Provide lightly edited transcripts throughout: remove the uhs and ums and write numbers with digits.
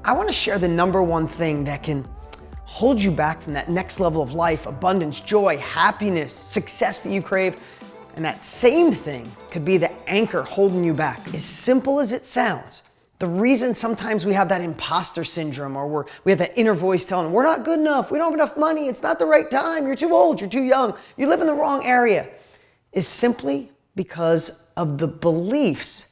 I want to share the number one thing that can hold you back from that next level of life, abundance, joy, happiness, success that you crave. And that same thing could be the anchor holding you back. As simple as it sounds, the reason sometimes we have that imposter syndrome, or we have that inner voice telling, we're not good enough, we don't have enough money, it's not the right time, you're too old, you're too young, you live in the wrong area, is simply because of the beliefs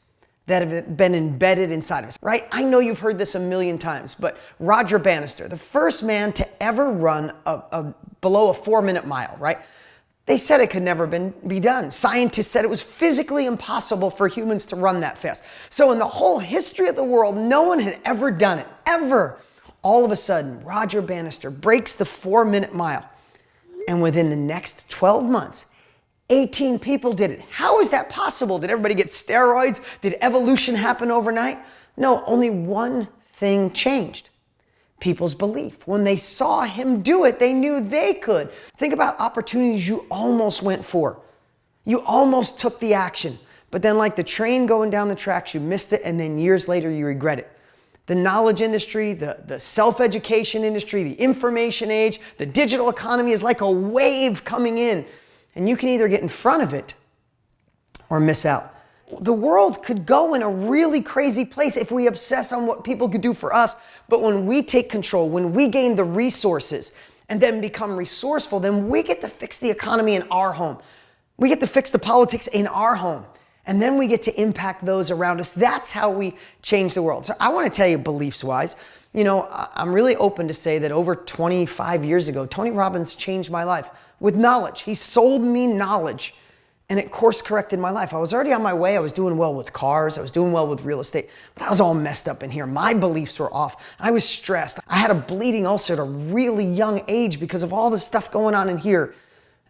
that have been embedded inside of us, right? I know you've heard this a million times, but Roger Bannister, the first man to ever run below a 4-minute mile, right? They said it could never be done. Scientists said it was physically impossible for humans to run that fast. So in the whole history of the world, no one had ever done it, ever. All of a sudden, Roger Bannister breaks the 4-minute mile. And within the next 12 months, 18 people did it. How is that possible? Did everybody get steroids? Did evolution happen overnight? No, only one thing changed. People's belief. When they saw him do it, they knew they could. Think about opportunities you almost went for. You almost took the action, but then like the train going down the tracks, you missed it, and then years later you regret it. The knowledge industry, the self-education industry, the information age, the digital economy is like a wave coming in. And you can either get in front of it or miss out. The world could go in a really crazy place if we obsess on what people could do for us. But when we take control, when we gain the resources and then become resourceful, then we get to fix the economy in our home. We get to fix the politics in our home. And then we get to impact those around us. That's how we change the world. So I want to tell you, beliefs-wise, you know, I'm really open to say that over 25 years ago, Tony Robbins changed my life with knowledge. He sold me knowledge, and it course corrected my life. I was already on my way. I was doing well with cars. I was doing well with real estate, but I was all messed up in here. My beliefs were off. I was stressed. I had a bleeding ulcer at a really young age because of all the stuff going on in here.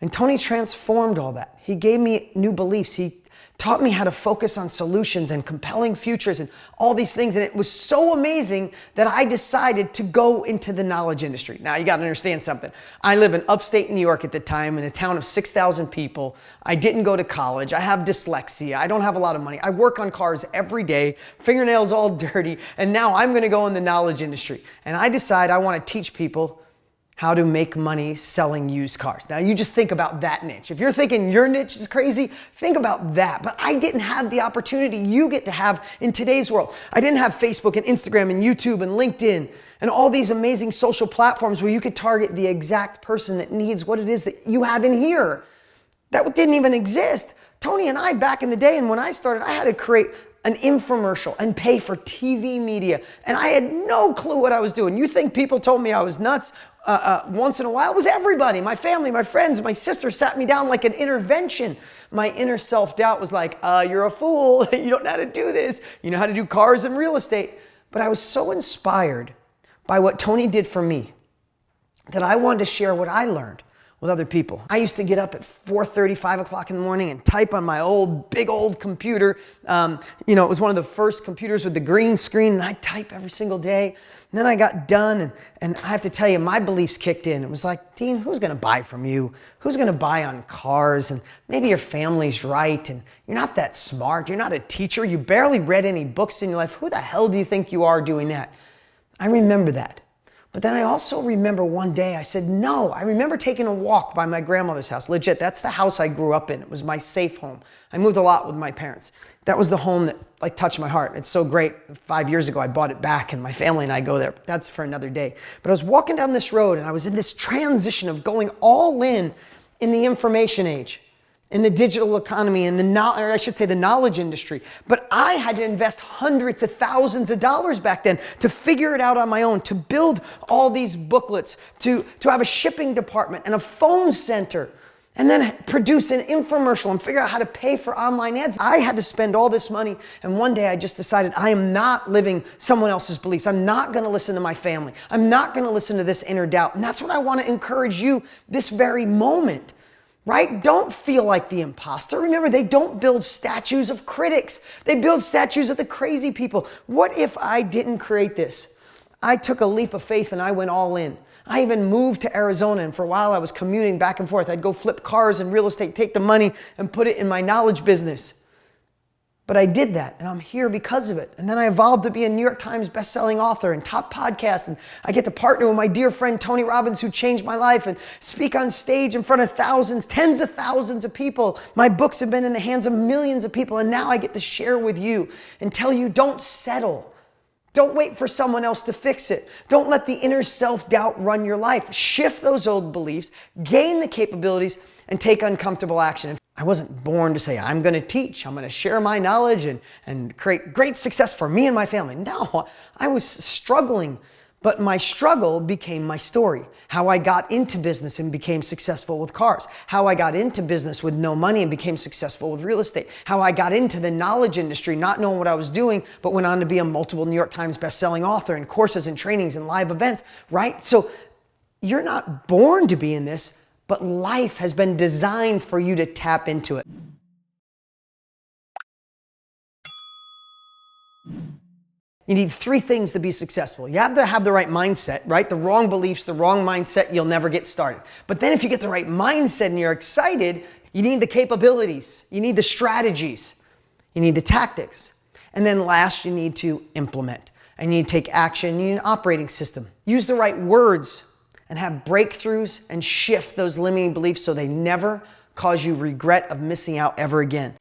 And Tony transformed all that. He gave me new beliefs. He taught me how to focus on solutions and compelling futures and all these things. And it was so amazing that I decided to go into the knowledge industry. Now you got to understand something. I live in upstate New York at the time in a town of 6,000 people. I didn't go to college. I have dyslexia. I don't have a lot of money. I work on cars every day, fingernails all dirty. And now I'm going to go in the knowledge industry. And I decide I want to teach people how to make money selling used cars. Now you just think about that niche. If you're thinking your niche is crazy, think about that. But I didn't have the opportunity you get to have in today's world. I didn't have Facebook and Instagram and YouTube and LinkedIn and all these amazing social platforms where you could target the exact person that needs what it is that you have in here. That didn't even exist. Tony and I, back in the day, and when I started, I had to create an infomercial and pay for TV media. And I had no clue what I was doing. You think people told me I was nuts? Once in a while, it was everybody, my family, my friends, my sister sat me down like an intervention. My inner self-doubt was like, you're a fool. You don't know how to do this. You know how to do cars and real estate. But I was so inspired by what Tony did for me that I wanted to share what I learned with other people. I used to get up at 4:30, 5 o'clock in the morning and type on my big old computer. You know, it was one of the first computers with the green screen, and I'd type every single day. And then I got done, and I have to tell you, my beliefs kicked in. It was like, Dean, who's gonna buy from you? Who's gonna buy on cars? And maybe your family's right, and you're not that smart. You're not a teacher. You barely read any books in your life. Who the hell do you think you are doing that? I remember that. But then I also remember one day I said, no. I remember taking a walk by my grandmother's house. Legit, that's the house I grew up in. It was my safe home. I moved a lot with my parents. That was the home that like touched my heart. It's so great. 5 years ago, I bought it back and my family and I go there. But that's for another day. But I was walking down this road and I was in this transition of going all in the information age, in the digital economy, in the knowledge industry. But I had to invest hundreds of thousands of dollars back then to figure it out on my own, to build all these booklets, to have a shipping department and a phone center, and then produce an infomercial and figure out how to pay for online ads. I had to spend all this money, and one day I just decided I am not living someone else's beliefs. I'm not gonna listen to my family. I'm not gonna listen to this inner doubt. And that's what I wanna encourage you this very moment. Right? Don't feel like the imposter. Remember, they don't build statues of critics. They build statues of the crazy people. What if I didn't create this? I took a leap of faith and I went all in. I even moved to Arizona, and for a while I was commuting back and forth. I'd go flip cars and real estate, take the money and put it in my knowledge business. But I did that, and I'm here because of it. And then I evolved to be a New York Times bestselling author and top podcast, and I get to partner with my dear friend Tony Robbins, who changed my life, and speak on stage in front of thousands, tens of thousands of people. My books have been in the hands of millions of people, and now I get to share with you and tell you, don't settle. Don't wait for someone else to fix it. Don't let the inner self-doubt run your life. Shift those old beliefs, gain the capabilities, and take uncomfortable action. I wasn't born to say, I'm going to teach, I'm going to share my knowledge and create great success for me and my family. No, I was struggling, but my struggle became my story. How I got into business and became successful with cars. How I got into business with no money and became successful with real estate. How I got into the knowledge industry, not knowing what I was doing, but went on to be a multiple New York Times bestselling author and courses and trainings and live events, right? So you're not born to be in this, but life has been designed for you to tap into it. You need 3 things to be successful. You have to have the right mindset, right? The wrong beliefs, the wrong mindset, you'll never get started. But then if you get the right mindset and you're excited, you need the capabilities, you need the strategies, you need the tactics. And then last, you need to implement. And you need to take action, you need an operating system. Use the right words and have breakthroughs and shift those limiting beliefs so they never cause you regret of missing out ever again.